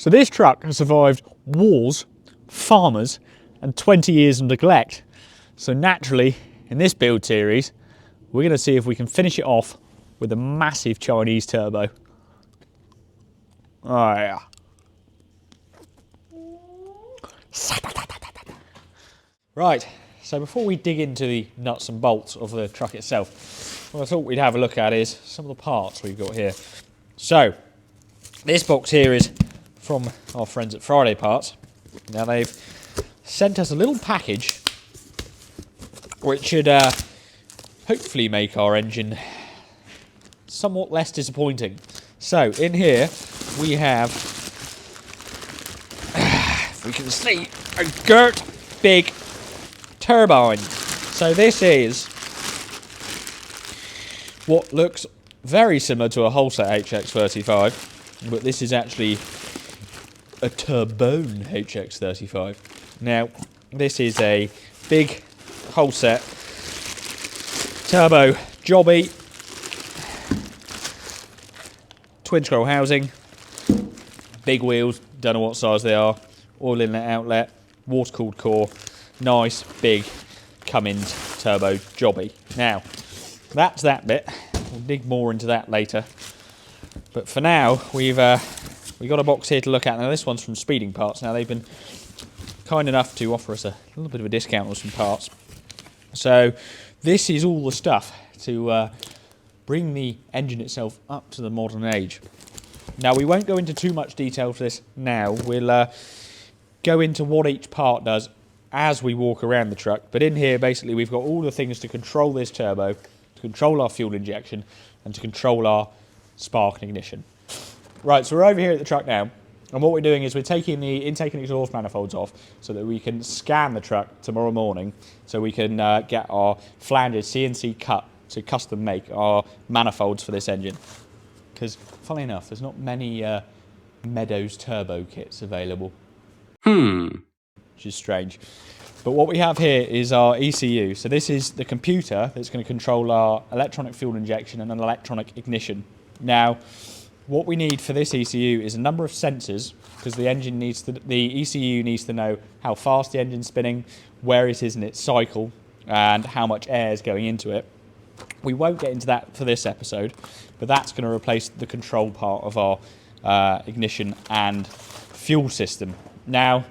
So this truck has survived wars, farmers, and 20 years of neglect. So naturally, in this build series, we're going to see if we can finish it off with a massive Chinese turbo. Oh yeah. Right, so before we dig into the nuts and bolts of the truck itself, what I thought we'd have a look at is some of the parts we've got here. So, this box here is from our friends at Friday Parts. Now they've sent us a little package which should hopefully make our engine somewhat less disappointing. So, in here we have, if we can see, a girt big turbine. So this is what looks very similar to a Holset HX35, but this is actually a Turbone HX35. Now, this is a big Holset turbo jobby, twin scroll housing, big wheels, don't know what size they are, oil inlet outlet, water cooled core, nice big Cummins turbo jobby. Now, that's that bit. We'll dig more into that later. But for now, we've got a box here to look at. Now, this one's from Speeding Parts. Now, they've been kind enough to offer us a little bit of a discount on some parts. So, this is all the stuff to bring the engine itself up to the modern age. Now, we won't go into too much detail for this now. We'll go into what each part does as we walk around the truck. But in here, basically, we've got all the things to control this turbo, to control our fuel injection, and to control our spark and ignition. Right, so we're over here at the truck now, and what we're doing is we're taking the intake and exhaust manifolds off so that we can scan the truck tomorrow morning, so we can get our flanges CNC cut to custom make our manifolds for this engine. Because, funnily enough, there's not many Meadows turbo kits available. Which is strange. But what we have here is our ECU. So this is the computer that's going to control our electronic fuel injection and an electronic ignition. Now, what we need for this ECU is a number of sensors, because the ECU needs to know how fast the engine's spinning, where it is in its cycle, and how much air is going into it. We won't get into that for this episode, but that's going to replace the control part of our ignition and fuel system. Now,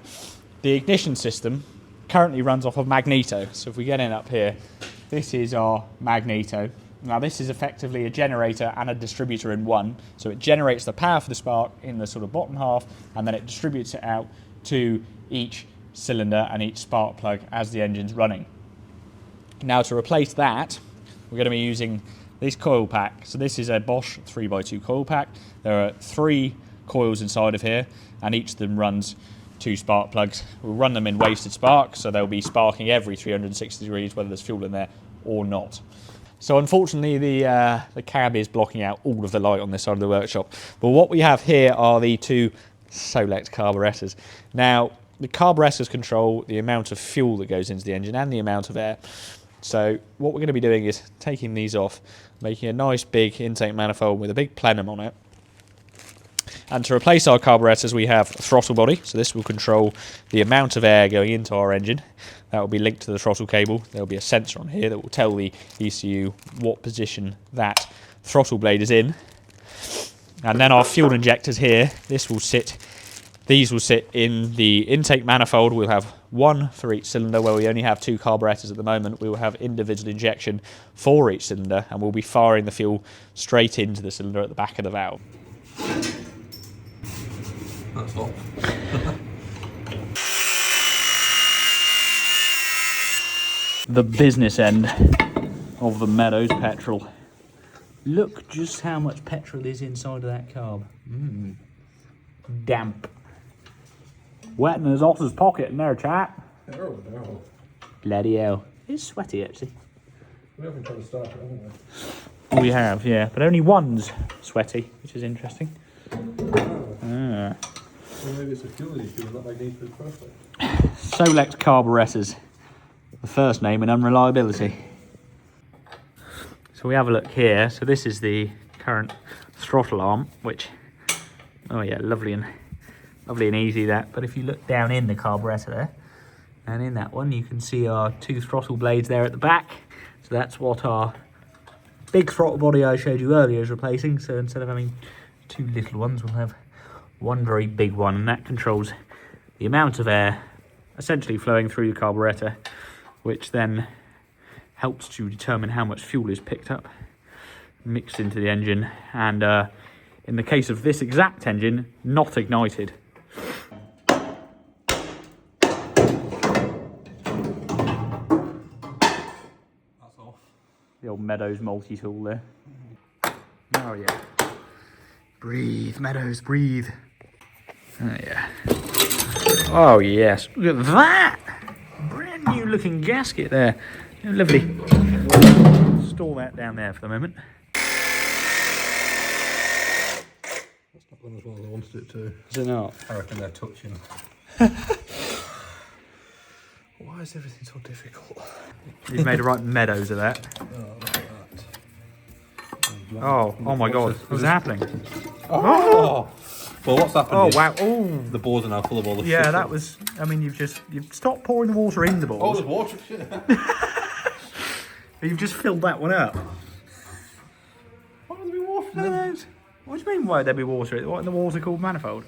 the ignition system currently runs off of magneto. So if we get in up here, this is our magneto. Now this is effectively a generator and a distributor in one. So it generates the power for the spark in the sort of bottom half, and then it distributes it out to each cylinder and each spark plug as the engine's running. Now to replace that, we're going to be using this coil pack. So this is a Bosch 3x2 coil pack. There are 3 coils inside of here, and each of them runs 2 spark plugs. We'll run them in wasted spark, so they'll be sparking every 360 degrees, whether there's fuel in there or not. So unfortunately, the cab is blocking out all of the light on this side of the workshop. But what we have here are the 2 Solex carburetors. Now, the carburetors control the amount of fuel that goes into the engine and the amount of air. So what we're going to be doing is taking these off, making a nice big intake manifold with a big plenum on it. And to replace our carburetors, we have a throttle body. So this will control the amount of air going into our engine. That will be linked to the throttle cable. There will be a sensor on here that will tell the ECU what position that throttle blade is in. And then our fuel injectors here, these will sit in the intake manifold. We'll have 1 for each cylinder, where we only have 2 carburetors at the moment. We will have individual injection for each cylinder, and we'll be firing the fuel straight into the cylinder at the back of the valve. That's all. The business end of the Meadows petrol. Look just how much petrol is inside of that carb. Damp. Wet in his officer's pocket in there, chap. Oh, no. Bloody hell. It's sweaty, actually. We haven't tried to start it, haven't we? We have, yeah. But only one's sweaty, which is interesting. Well, maybe it's a fuel issue, not magneto perfect. Solex carburetors. The first name in unreliability. So we have a look here. So this is the current throttle arm, which, oh yeah, lovely and Lovely and easy that. But if you look down in the carburettor there, and in that one, you can see our 2 throttle blades there at the back. So that's what our big throttle body I showed you earlier is replacing. So instead of having 2 little ones, we'll have one very big one, and that controls the amount of air essentially flowing through the carburettor, which then helps to determine how much fuel is picked up, mixed into the engine, and in the case of this exact engine, not ignited. That's off. The old Meadows multi-tool there. Oh yeah. Breathe, Meadows, breathe. Oh yeah. Oh yes, look at that! Brand new looking gasket there. Oh, lovely. Store that down there for the moment. That's not going as well as I wanted it to. Is it not? I reckon they're touching. Why is everything so difficult? You've made a right Meadows of that. Oh, look at that. Oh my god, what's happening? Oh! Well, what's happened? Oh is wow, oh! the balls are now full of all the shit. Yeah, that was, I mean, you've stopped pouring the water in the Oh, balls. there's water. You've just filled that one up. Why would there be water in No, there? no. What do you mean, why would there be water? What in the water called Manifold?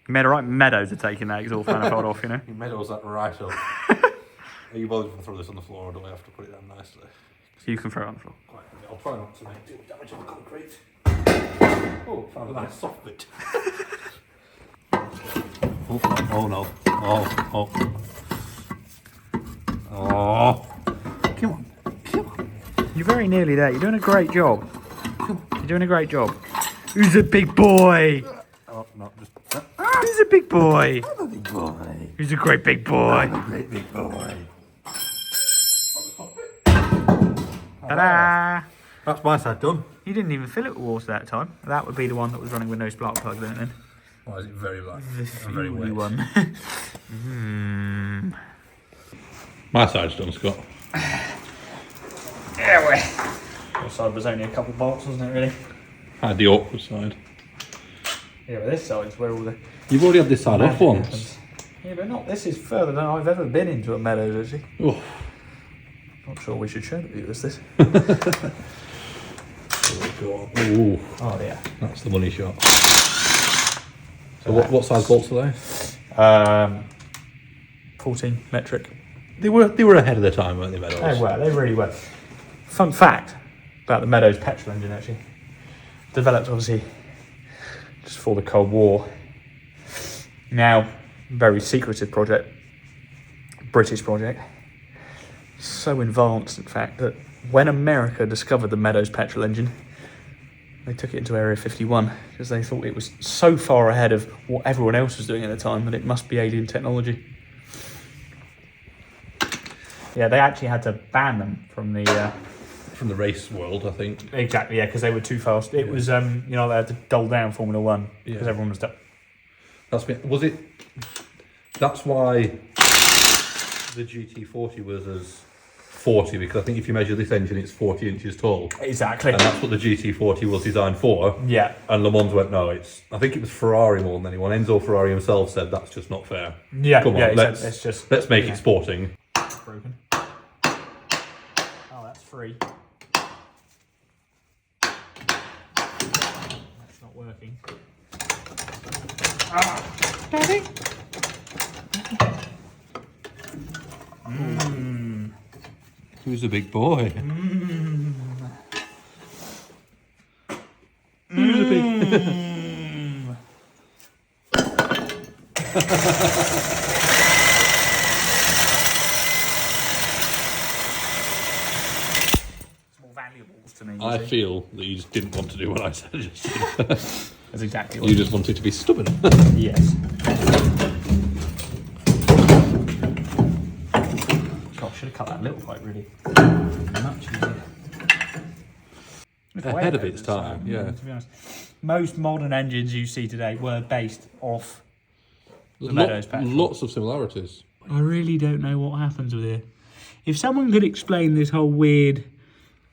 You made a right Meadows of taking that exhaust manifold off, you know? You meadows that right up. Are you bothered to throw this on the floor, or do I have to put it down nicely? So you can throw it on the floor. Quite, I'll try not to make too much damage on the concrete. Oh, found a nice soft bit. Oh no. Oh. Come on. You're very nearly there. You're doing a great job. You're doing a great job. Who's a big boy? Oh, no, just... Who's a big boy? I'm a big boy. Who's a great big boy? I'm a great big boy. Ta-da! That's my side done. You didn't even fill it with water that time. That would be the one that was running with no spark plug in it then. Why is it very black? The And very fuely wet. one. My side's done, Scott. Yeah, well. Your side was only a couple bolts, wasn't it, really? I had the awkward side. Yeah, but this side's where all the... You've already had this side off once. happens. Yeah, but not. This is further than I've ever been into a Meadows, actually. Oh. Not sure we should show the viewers this. Ooh, Oh, yeah. that's the money shot. So what size bolts are they? 14 metric. They were ahead of their time, weren't they, Meadows? They were, they really were. Fun fact about the Meadows petrol engine, actually. Developed, obviously, just for the Cold War. Now, very secretive project. British project. So advanced, in fact, that when America discovered the Meadows petrol engine, they took it into Area 51 because they thought it was so far ahead of what everyone else was doing at the time that it must be alien technology. Yeah, they actually had to ban them from the race world, I think. exactly, yeah, because they were too fast. It was, you know, they had to dull down Formula One because everyone was done. That's why the GT40 was as 40, because I think if you measure this engine, it's 40 inches tall. Exactly. And that's what the GT40 was designed for. Yeah. And Le Mans went, no, I think it was Ferrari more than anyone. Enzo Ferrari himself said, that's just not fair. Yeah, Come on, yeah, let's make it sporting. Broken. Oh, that's free. That's not working. Daddy. Who's a big boy? Who's a big... More valuables to me. I feel that you just didn't want to do what I said. That's exactly what You just wanted to be stubborn. Yes. God, I should have cut that little pipe really. Much easier. Ahead of its time, yeah. To be honest, most modern engines you see today were based off the Meadows petrol. Lots of similarities. I really don't know what happens with it. If someone could explain this whole weird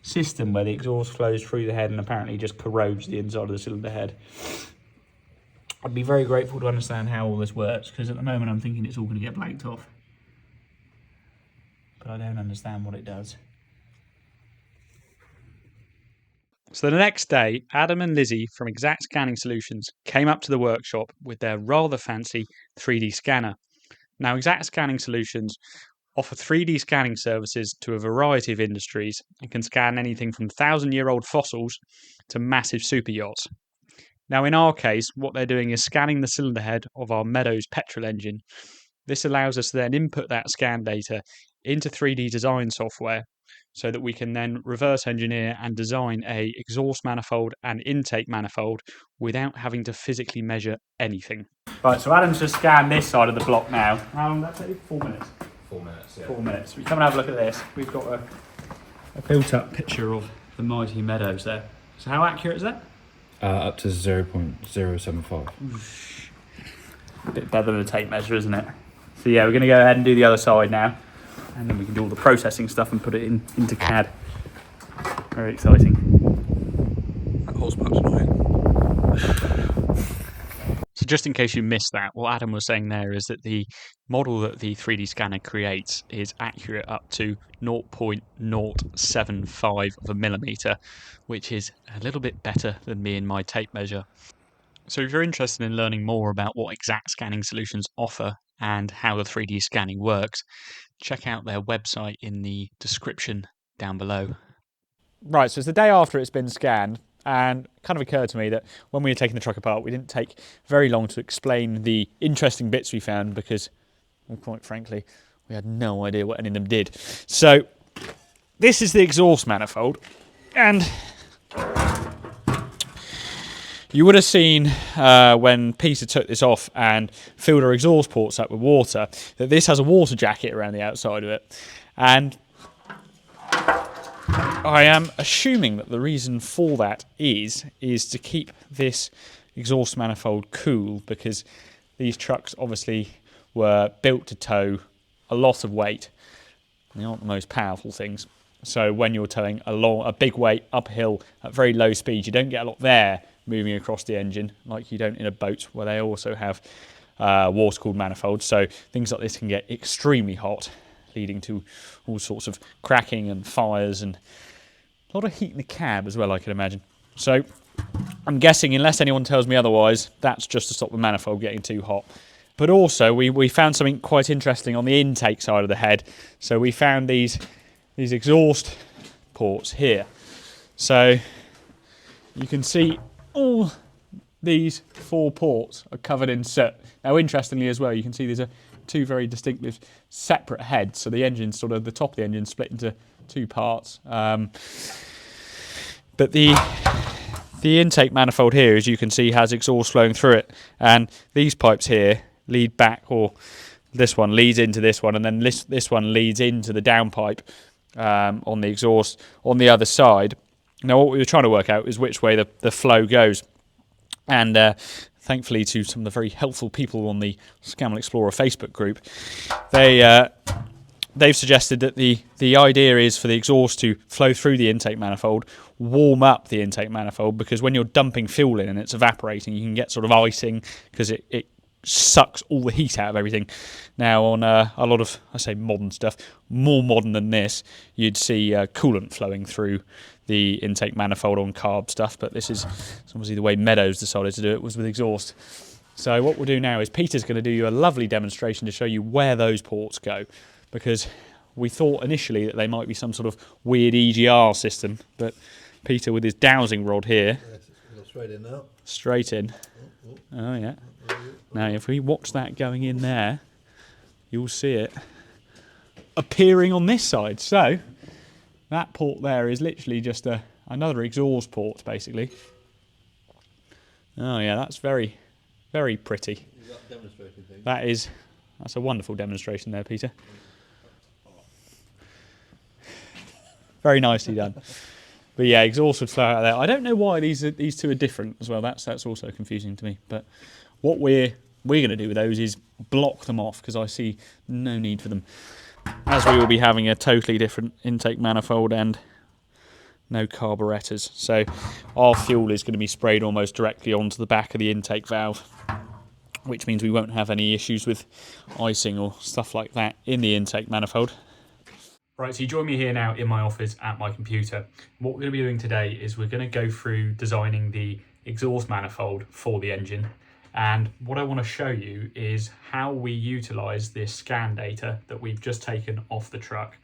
system where the exhaust flows through the head and apparently just corrodes the inside of the cylinder head. I'd be very grateful to understand how all this works, because at the moment I'm thinking it's all going to get blanked off. But I don't understand what it does. So the next day, Adam and Lizzie from Exact Scanning Solutions came up to the workshop with their rather fancy 3D scanner. Now, Exact Scanning Solutions offer 3D scanning services to a variety of industries and can scan anything from 1,000-year-old fossils to massive super yachts. Now, in our case, what they're doing is scanning the cylinder head of our Meadows petrol engine. This allows us to then input that scan data into 3D design software so that we can then reverse engineer and design a exhaust manifold and intake manifold without having to physically measure anything. Right, so Adam's just scanned this side of the block now. How long did that take? 4 minutes? 4 minutes, yeah. 4 minutes. We come and have a look at this. We've got a built-up picture of the mighty Meadows there. So how accurate is that? Up to 0.075. A bit better than a tape measure, isn't it? So yeah, we're going to go ahead and do the other side now. And then we can do all the processing stuff and put it into CAD. Very exciting. That horsepower's annoying. So just in case you missed that, what Adam was saying there is that the model that the 3D scanner creates is accurate up to 0.075 of a millimetre, which is a little bit better than me and my tape measure. So if you're interested in learning more about what Exact Scanning Solutions offer and how the 3D scanning works, check out their website in the description down below. Right, so it's the day after it's been scanned, and it kind of occurred to me that when we were taking the truck apart, we didn't take very long to explain the interesting bits we found because, well, quite frankly, we had no idea what any of them did. So this is the exhaust manifold, and you would have seen when Peter took this off and filled our exhaust ports up with water that this has a water jacket around the outside of it. And I am assuming that the reason for that is to keep this exhaust manifold cool, because these trucks obviously were built to tow a lot of weight. They aren't the most powerful things. So when you're towing a big weight uphill at very low speed, you don't get a lot there moving across the engine like you don't in a boat where they also have water-cooled manifolds. So things like this can get extremely hot, leading to all sorts of cracking and fires and a lot of heat in the cab as well, I can imagine. So I'm guessing, unless anyone tells me otherwise, that's just to stop the manifold getting too hot. But also we found something quite interesting on the intake side of the head. So we found these exhaust ports here. So you can see all these 4 ports are covered in soot. Now, interestingly as well, you can see these are 2 very distinctive separate heads. So the engine's sort of, the top of the engine split into 2 parts. But the intake manifold here, as you can see, has exhaust flowing through it. And these pipes here lead back, or this one leads into this one, and then this one leads into the downpipe on the exhaust on the other side. Now, what we were trying to work out is which way the flow goes. And thankfully, to some of the very helpful people on the Scammell Explorer Facebook group, they've suggested that the idea is for the exhaust to flow through the intake manifold, warm up the intake manifold, because when you're dumping fuel in and it's evaporating, you can get sort of icing because it sucks all the heat out of everything. Now, on a lot of, I say modern stuff, more modern than this, you'd see coolant flowing through the intake manifold on carb stuff, but this is obviously the way Meadows decided to do it, was with exhaust. So what we'll do now is Peter's going to do you a lovely demonstration to show you where those ports go, because we thought initially that they might be some sort of weird EGR system, but Peter with his dowsing rod here, straight in now. Straight in. Oh yeah. Now if we watch that going in there, you'll see it appearing on this side. So that port there is literally just another exhaust port, basically. Oh yeah, that's very, very pretty. That's a wonderful demonstration there, Peter. Very nicely done. But yeah, exhaust would flow out of there. I don't know why these 2 are different as well. That's also confusing to me. But what we're going to do with those is block them off, because I see no need for them, as we will be having a totally different intake manifold and no carburetors. So our fuel is going to be sprayed almost directly onto the back of the intake valve, which means we won't have any issues with icing or stuff like that in the intake manifold. Right, so you join me here now in my office at my computer. What we're going to be doing today is we're going to go through designing the exhaust manifold for the engine. And what I want to show you is how we utilize this scan data that we've just taken off the truck.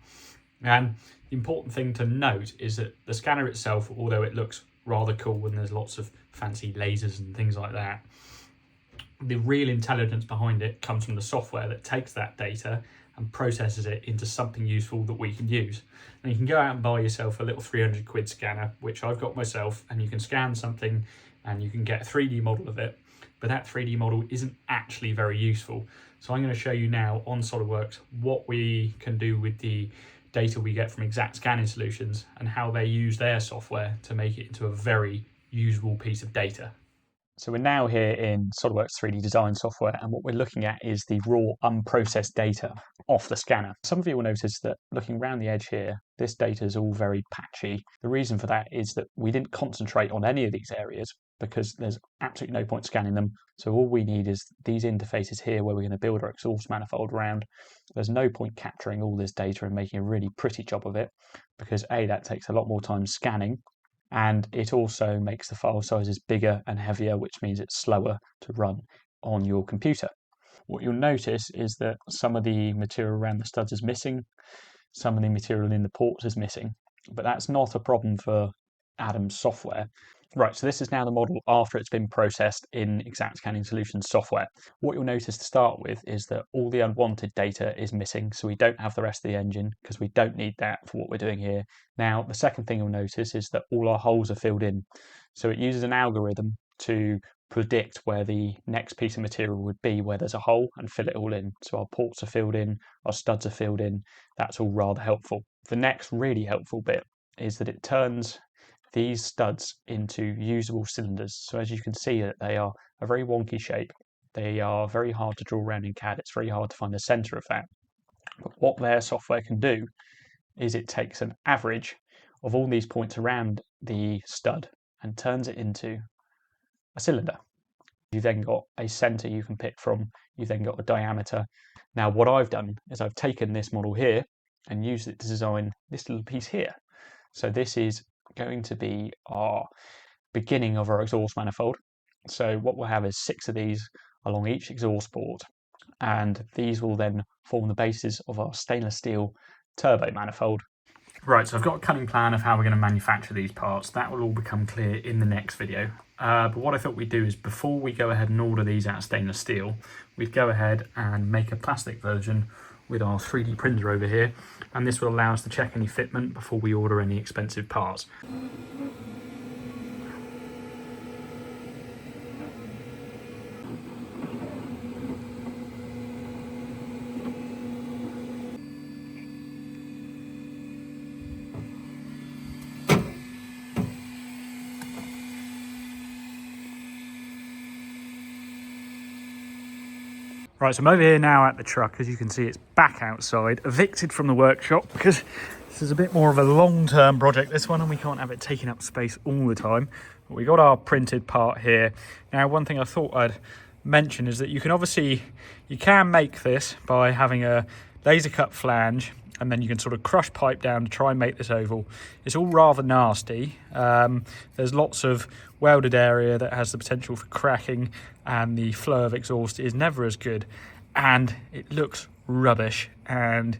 And the important thing to note is that the scanner itself, although it looks rather cool and there's lots of fancy lasers and things like that, the real intelligence behind it comes from the software that takes that data and processes it into something useful that we can use. And you can go out and buy yourself a little 300 quid scanner, which I've got myself, and you can scan something and you can get a 3D model of it, but that 3D model isn't actually very useful. So I'm going to show you now on SolidWorks what we can do with the data we get from Exact Scanning Solutions and how they use their software to make it into a very usable piece of data. So we're now here in SolidWorks 3D design software, and what we're looking at is the raw unprocessed data off the scanner. Some of you will notice that looking around the edge here, this data is all very patchy. The reason for that is that we didn't concentrate on any of these areas because there's absolutely no point scanning them. So all we need is these interfaces here where we're going to build our exhaust manifold around. There's no point capturing all this data and making a really pretty job of it because A, that takes a lot more time scanning, and it also makes the file sizes bigger and heavier, which means it's slower to run on your computer. What you'll notice is that some of the material around the studs is missing, some of the material in the ports is missing, but that's not a problem for Adam's software. Right, so this is now the model after it's been processed in Exact Scanning Solutions software. What you'll notice to start with is that all the unwanted data is missing, so we don't have the rest of the engine because we don't need that for what we're doing here. Now, the second thing you'll notice is that all our holes are filled in. So it uses an algorithm to predict where the next piece of material would be where there's a hole and fill it all in. So our ports are filled in, our studs are filled in. That's all rather helpful. The next really helpful bit is that it turns these studs into usable cylinders. So as you can see, that they are a very wonky shape. They are very hard to draw around in CAD. It's very hard to find the center of that. But what their software can do is it takes an average of all these points around the stud and turns it into a cylinder. You've then got a center you can pick from. You've then got a diameter. Now what I've done is I've taken this model here and used it to design this little piece here. So this is going to be our beginning of our exhaust manifold. So what we'll have is 6 of these along each exhaust port, and these will then form the basis of our stainless steel turbo manifold. Right, so I've got a cunning plan of how we're going to manufacture these parts. That will all become clear in the next video. But what I thought we'd do is before we go ahead and order these out of stainless steel, we'd go ahead and make a plastic version with our 3D printer over here, and this will allow us to check any fitment before we order any expensive parts. Right, so I'm over here now at the truck. As you can see, it's back outside, evicted from the workshop because this is a bit more of a long-term project, this one, and we can't have it taking up space all the time. But we got our printed part here. Now, one thing I thought I'd mention is that you can make this by having a laser cut flange, and then you can sort of crush pipe down to try and make this oval. It's all rather nasty. There's lots of welded area that has the potential for cracking, and the flow of exhaust is never as good, and it looks rubbish, and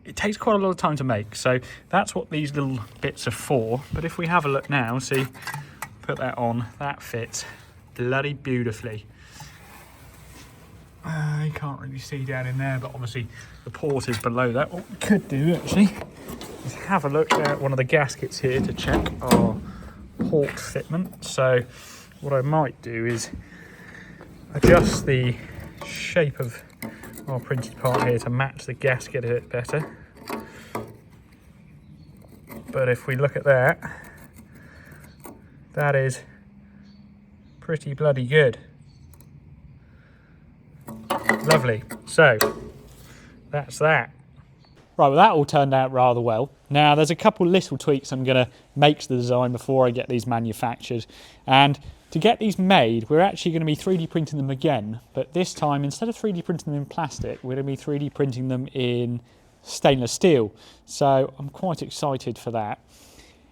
it takes quite a lot of time to make. So that's what these little bits are for. But if we have a look now, see, put that on, that fits bloody beautifully. You can't really see down in there, but obviously the port is below that. What we could do actually is have a look at one of the gaskets here to check our port fitment. So what I might do is adjust the shape of our printed part here to match the gasket a bit better. But if we look at that, that is pretty bloody good. Lovely. So that's that. Right, well, that all turned out rather well. Now there's a couple little tweaks I'm going to make to the design before I get these manufactured, and to get these made we're actually going to be 3D printing them again, but this time instead of 3D printing them in plastic we're going to be 3D printing them in stainless steel, so I'm quite excited for that.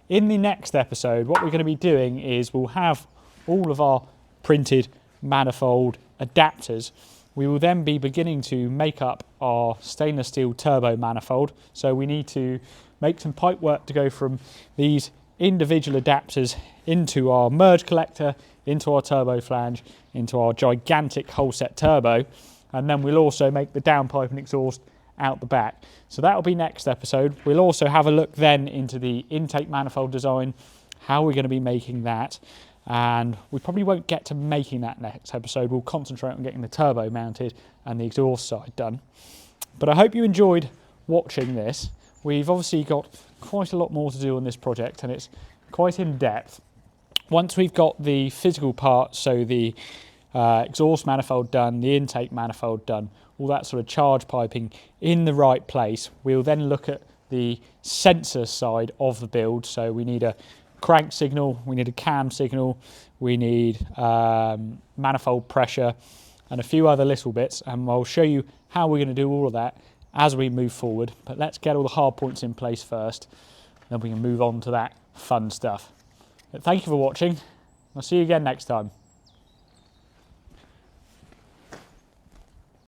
In the next episode what we're going to be doing is we'll have all of our printed manifold adapters. We will then be beginning to make up our stainless steel turbo manifold, so we need to make some pipe work to go from these individual adapters into our merge collector, into our turbo flange, into our gigantic whole set turbo, and then we'll also make the downpipe and exhaust out the back. So that'll be next episode. We'll also have a look then into the intake manifold design, how we're going to be making that, and we probably won't get to making that next episode. We'll concentrate on getting the turbo mounted and the exhaust side done. But I hope you enjoyed watching this. We've obviously got quite a lot more to do on this project and it's quite in depth. Once we've got the physical parts, so the exhaust manifold done, the intake manifold done, all that sort of charge piping in the right place, we'll then look at the sensor side of the build. So we need a crank signal, we need a cam signal, we need manifold pressure and a few other little bits, and I'll show you how we're going to do all of that as we move forward. But let's get all the hard points in place first, then we can move on to that fun stuff. But thank you for watching. I'll see you again next time.